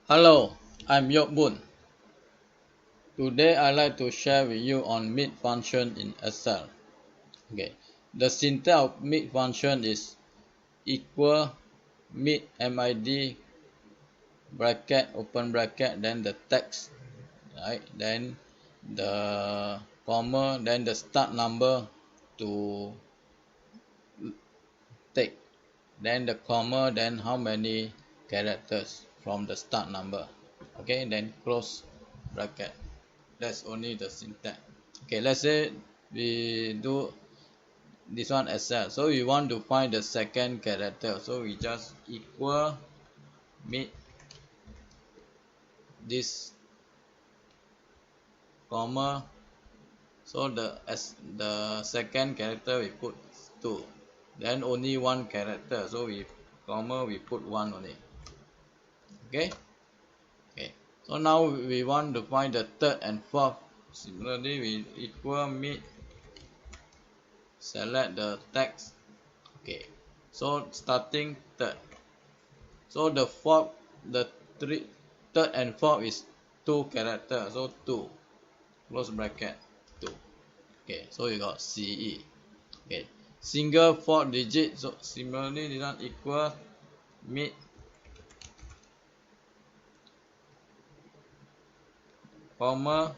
Hello, I'm Yok Boon. Today I'd like to share with you on meet function in Excel. Okay, the syntax of meet function is equal meet mid bracket open bracket then the text, right, then the comma, then the start number to take, then the comma, then how many characters from the start number. Okay, then close bracket. That's only the syntax. Okay, let's say we do this one Excel. So we want to find the second character. So we just equal meet this comma. So the second character we put 2. Then only one character. So we comma we put 1 only. Okay. Okay. So now we want to find the third and fourth. Similarly, we equal meet. Select the text. Okay, so starting third. So the fourth, the third and fourth is 2 character. So 2 close bracket 2. Okay, so you got CE. Okay, single 4 digit. So similarly, this one equal meet comma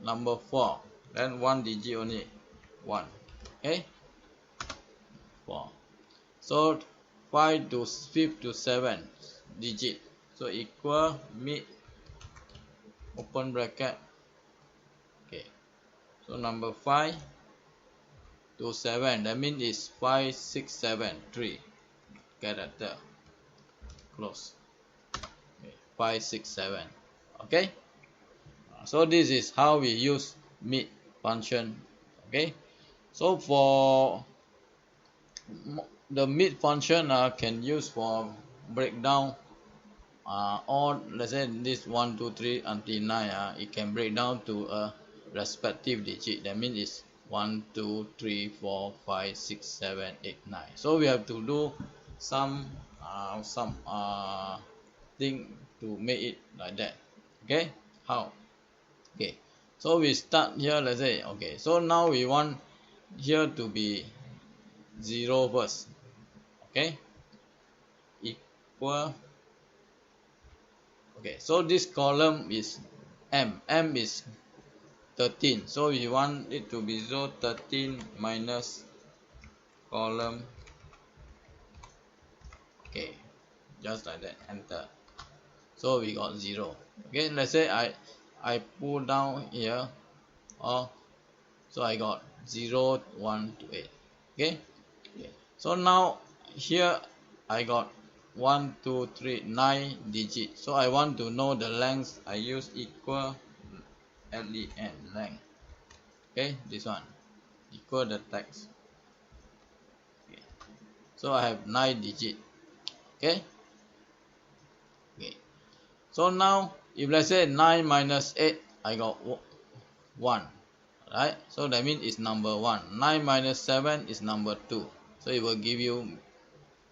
number 4. Then 1 digit only 1. Okay, 4. So 5 to 5 to 7 digit. So equal meet open bracket. Okay, so number 5 to 7, that means it's 5 6 7 3 character close. Okay, 5 6 7. Okay, so this is how we use meet function. Okay, so for the meet function can use for breakdown or let's say this 1 2 3 until 9 it can break down to a respective digit. That means it's 1 2 3 4 5 6 7 8 9. So we have to do some thing to make it like that. Okay, how? Okay, so we start here. Let's say okay, so now we want here to be 0 first. Okay, equal. Okay, so this column is m is 13, so we want it to be 0 13 minus column. Okay, just like that, enter. So we got 0. Okay, let's say I pull down here, so I got 0 1 to 8. Okay, okay, so now here I got 1 2 3 9 digits. So I want to know the length. I use equal len length. Okay, this one equal the text. Okay, so I have 9 digit. Okay, okay, so now if let's say 9 minus 8, I got 1, right? So that means it's number 1. 9 minus 7 is number 2, so it will give you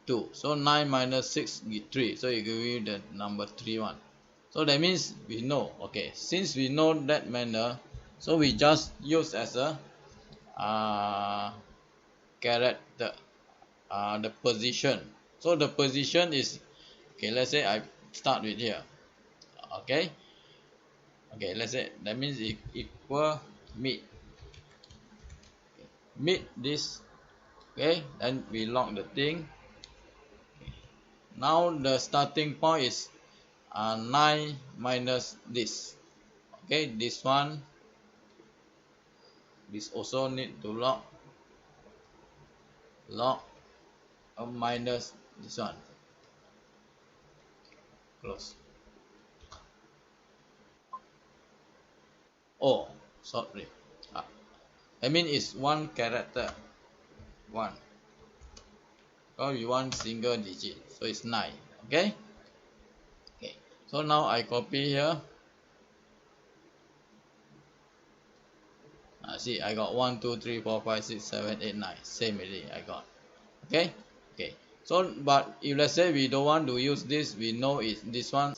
2. So 9 minus 6 is 3, so it give you the number 3 one. So that means we know. Okay, since we know that manner, so we just use as a character the position. So the position is, okay, let's say I start with here. Okay, okay, let's say that means it equal meet this. Okay, then we lock the thing. Now the starting point is 9 minus this. Okay, this one, this also need to lock minus this one, close. Oh, sorry, I mean it's one character, 1, because we want single digit, so it's 9. Okay, okay, so now I copy here. See, I got 1 2 3 4 5 6 7 8 9, same already I got. Okay, okay, So but if let's say we don't want to use this, we know is this one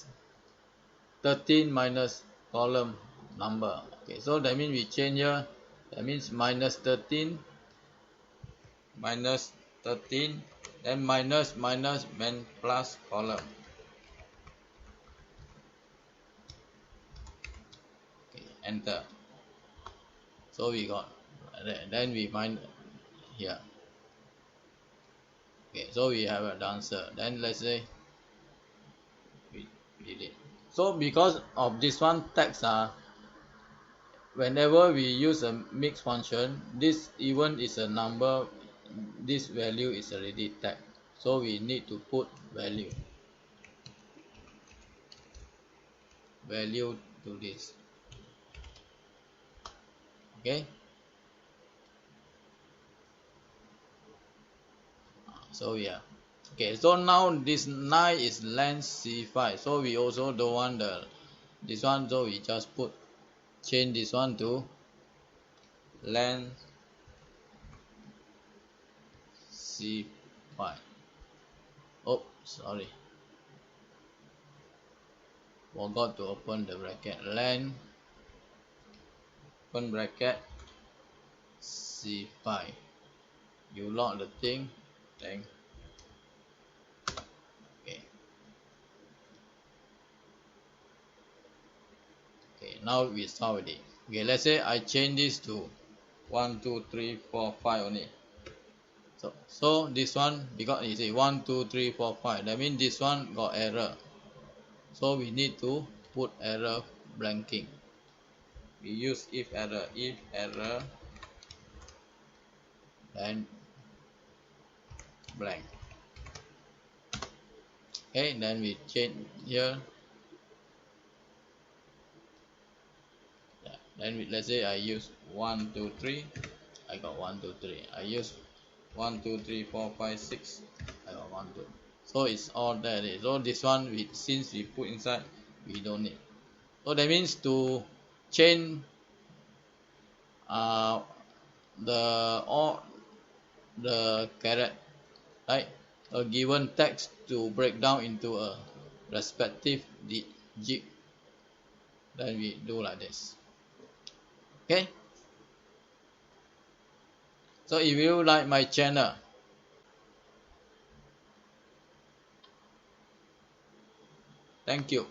13 minus column number. Okay, so that means we change here, that means minus 13 minus 13, then minus minus then plus column. Okay, enter. So we got, then we find here. Okay, so we have an answer. Then let's say we delete. So because of this one text, whenever we use a mix function, this even is a number, this value is already tagged, so we need to put value to this. Okay, so yeah. Okay, so now this 9 is length C5, so we also don't want this one, so we just change this one to length C5. Oh, sorry, forgot to open the bracket. Length, open bracket, C5. You lock the thing, then okay. Okay, now we solve it. Okay, let's say I change this to 1 2 3 4 5 only. So this one, because you say 1 2 3 4 5, that means this one got error, so we need to put error blanking. We use if error then blank. Okay, then we change here. Yeah, then let's say I use 1 2 3, I got 1 2 3. I use 1 2 3 4 5 6, I got 1 2. So it's all there. So this one, since we put inside, we don't need. So that means to change the caret, right, a given text to break down into a respective digit, then we do like this. Okay, so if you like my channel, thank you.